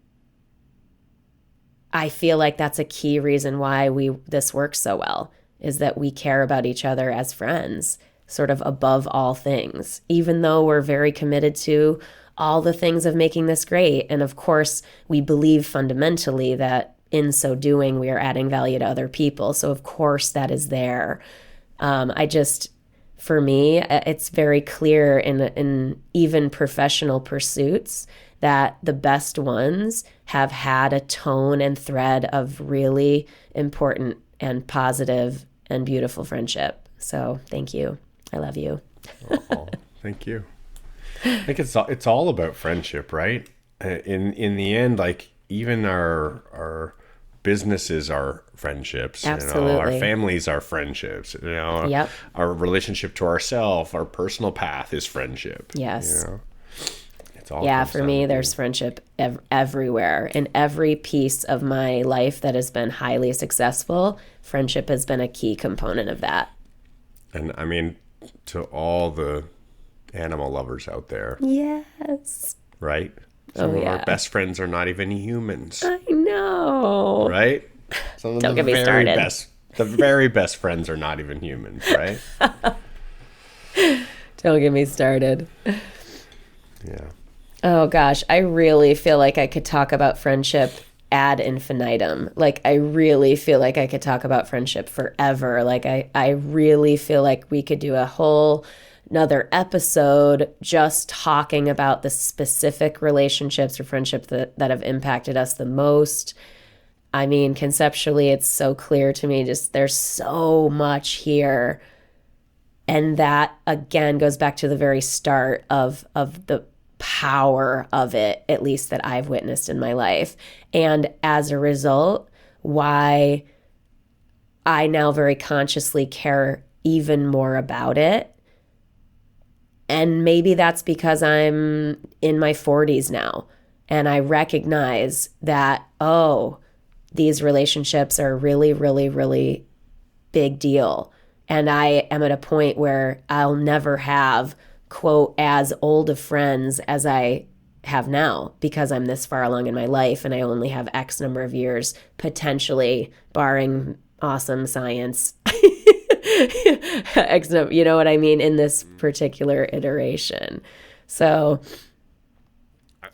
I feel like that's a key reason why this works so well, is that we care about each other as friends, sort of above all things, even though we're very committed to all the things of making this great. And of course, we believe fundamentally that in so doing, we are adding value to other people. So of course that is there. For me, it's very clear in even professional pursuits that the best ones have had a tone and thread of really important and positive and beautiful friendship. So thank you. I love you. Oh, thank you. I think it's all about friendship, right? In the end, like, even our businesses are friendships. Absolutely. Our families are friendships. Yep. Our relationship to ourselves, our personal path is friendship. Yes. It's all. Yeah, for me, there's friendship everywhere. In every piece of my life that has been highly successful, friendship has been a key component of that. And I mean, to all the animal lovers out there. Yes. Right? Some of our best friends are not even humans. I know. Right? Some of Don't get me started. The very best friends are not even humans, right? Don't get me started. Yeah. Oh gosh, I really feel like I could talk about friendship ad infinitum. Like, I really feel like I could talk about friendship forever. Like, I really feel like we could do a whole another episode just talking about the specific relationships or friendships that have impacted us the most. I mean, conceptually, it's so clear to me, just there's so much here. And that, again, goes back to the very start of the power of it, at least that I've witnessed in my life. And as a result, why I now very consciously care even more about it. And maybe that's because I'm in my 40s now, and I recognize that, these relationships are really, really, really big deal. And I am at a point where I'll never have, quote, as old of friends as I have now, because I'm this far along in my life and I only have X number of years, potentially, barring awesome science, You know what I mean? In this particular iteration. So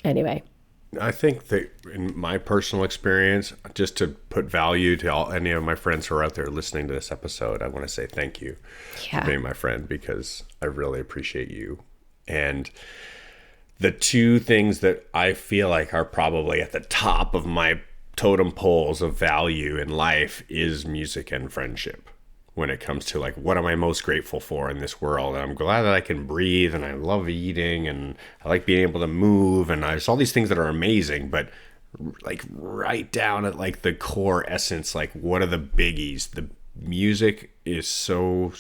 anyway. I think that in my personal experience, just to put value to any of my friends who are out there listening to this episode, I want to say thank you for being my friend, because I really appreciate you. And the two things that I feel like are probably at the top of my totem poles of value in life is music and friendship. When it comes to like, what am I most grateful for in this world? And I'm glad that I can breathe, and I love eating, and I like being able to move, and there's all these things that are amazing, but like right down at like the core essence, like what are the biggies? The music is so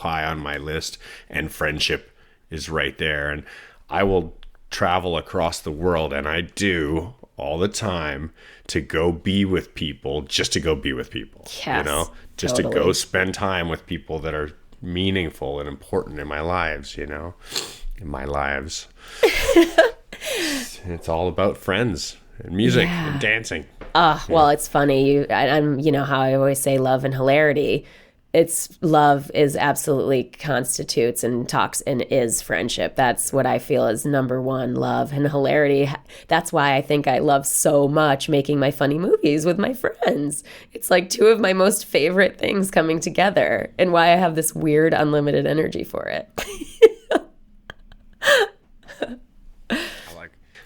high on my list, and friendship is right there. And I will travel across the world, and I do all the time, to go be with people, just to go be with people. Yes, you know, just to go spend time with people that are meaningful and important in my lives, you know, in my lives. It's all about friends and music and dancing. Well, it's funny. I'm, you know how I always say love and hilarity. It's love is absolutely constitutes and talks and is friendship. That's what I feel is number one, love and hilarity. That's why I think I love so much making my funny movies with my friends. It's like two of my most favorite things coming together, and why I have this weird unlimited energy for it.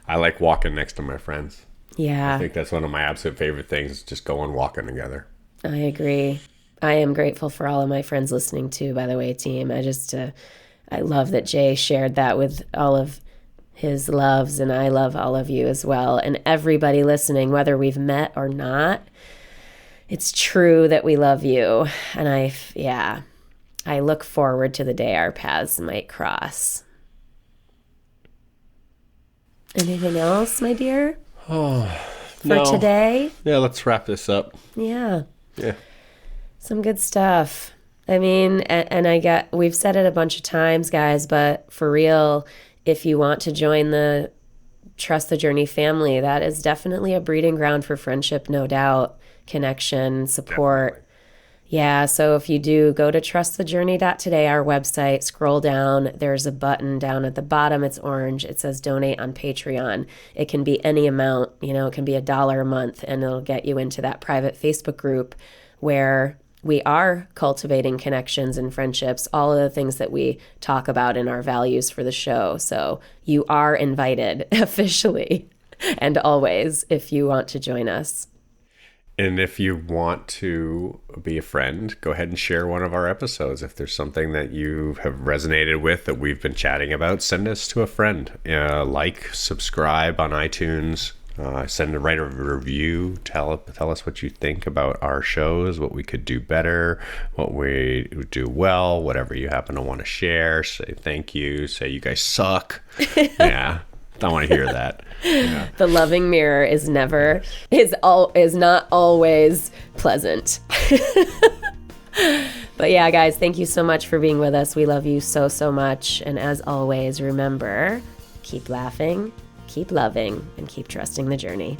I like walking next to my friends. Yeah. I think that's one of my absolute favorite things, is just going walking together. I agree. I am grateful for all of my friends listening too, by the way, team. I love that Jay shared that with all of his loves, and I love all of you as well. And everybody listening, whether we've met or not, it's true that we love you. And I look forward to the day our paths might cross. Anything else, my dear? For today? Yeah, let's wrap this up. Yeah. Yeah. Some good stuff. I mean, and we've said it a bunch of times, guys, but for real, if you want to join the Trust the Journey family, that is definitely a breeding ground for friendship, no doubt, connection, support. Definitely. Yeah, so if you do, go to trustthejourney.today, our website, scroll down, there's a button down at the bottom, it's orange, it says donate on Patreon. It can be any amount, it can be $1 a month, and it'll get you into that private Facebook group where we are cultivating connections and friendships, all of the things that we talk about in our values for the show. So you are invited officially and always if you want to join us. And if you want to be a friend, go ahead and share one of our episodes. If there's something that you have resonated with that we've been chatting about, send us to a friend. Subscribe on iTunes. Write a review. Tell us what you think about our shows, what we could do better, what we do well, whatever you happen to want to share. Say thank you. Say you guys suck. Yeah. I want to hear that. Yeah. The loving mirror is not always pleasant. But yeah, guys, thank you so much for being with us. We love you so much. And as always, remember, keep laughing, keep loving, and keep trusting the journey.